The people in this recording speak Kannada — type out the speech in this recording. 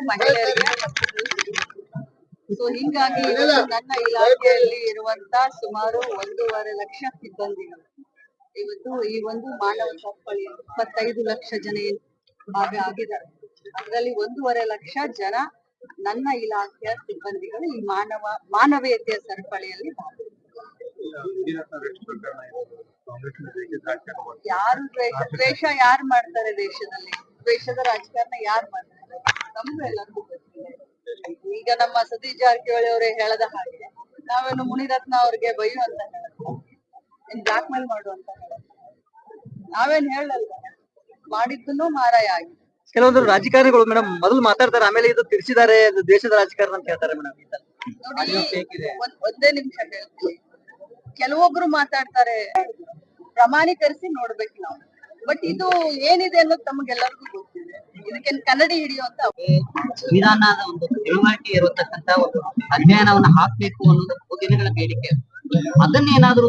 ಮಹಿಳೆಯರಿಗೆ ಸೊ ಹಿಂಗಾಗಿ ನನ್ನ ಇಲಾಖೆಯಲ್ಲಿ ಇರುವಂತ ಸುಮಾರು 1.5 ಲಕ್ಷ ಸಿಬ್ಬಂದಿಗಳು ಇವತ್ತು ಈ ಒಂದು ಮಾನವ ಸರಪಳಿ 25 ಲಕ್ಷ ಜನ ಭಾಗ ಆಗಿದ್ದಾರೆ. ಅದರಲ್ಲಿ 1.5 ಲಕ್ಷ ಜನ ನನ್ನ ಇಲಾಖೆಯ ಸಿಬ್ಬಂದಿಗಳು ಈ ಮಾನವೀಯತೆಯ ಸರಪಳಿಯಲ್ಲಿ ಯಾರು ದ್ವೇಷ ಯಾರು ಮಾಡ್ತಾರೆ ದೇಶದಲ್ಲಿ? ದ್ವೇಷದ ರಾಜಕಾರಣ ಯಾರು ಮಾಡ್ತಾರೆ? ನಮ್ಗೂ ಎಲ್ಲರಿಗೂ ಗೊತ್ತಿದೆ. ಈಗ ನಮ್ಮ ಸತೀಶ್ ಜಾರಕಿಹೊಳಿ ಅವರೇ ಹೇಳದ ಹಾಗೆ ನಾವೇನು ಮುನಿರತ್ನ ಅವ್ರಿಗೆ ಬೈಯು ಅಂತ ಹೇಳೋದು, ಬ್ಲಾಕ್ ಮೇಲ್ ಮಾಡು ಅಂತ ಹೇಳೋದು, ನಾವೇನ್ ಹೇಳಲ್ಲ. ಮಾಡಿದ್ದನ್ನು ಮಾರಾಯ ಆಗಿದೆ. ಕೆಲವೊಂದು ರಾಜಕಾರಣಿಗಳು ಮೇಡಮ್ ಮೊದಲು ಮಾತಾಡ್ತಾರೆ, ಆಮೇಲೆ ಇದು ತಿರ್ಸಿದ್ದಾರೆ, ದೇಶದ ರಾಜಕಾರಣ ಅಂತ ಹೇಳ್ತಾರೆ ಮೇಡಮ್. ನೋಡಿ, ಒಂದೇ ನಿಮಿಷ ಹೇಳ್ತೀನಿ. ಕೆಲವೊಬ್ರು ಮಾತಾಡ್ತಾರೆ, ಪ್ರಮಾಣೀಕರಿಸಿ ನೋಡ್ಬೇಕು ನಾವು. ಬಟ್ ಇದು ಏನಿದೆ ಅನ್ನೋದು ತಮಗೆಲ್ಲರಿಗೂ ಗೊತ್ತಿದೆ. ಇದಕ್ಕೆ ಕನ್ನಡಿ ಹಿಡಿಯುವಂತ ಸಂವಿಧಾನದ ಒಂದು ತಿಳುವಳಿಕೆ ಇರತಕ್ಕಂತ ಒಂದು ಅಧ್ಯಯನವನ್ನ ಹಾಕ್ಬೇಕು ಅನ್ನೋದು ದಿನಗಳ ಬೇಡಿಕೆ. ಅದನ್ನೇನಾದ್ರೂ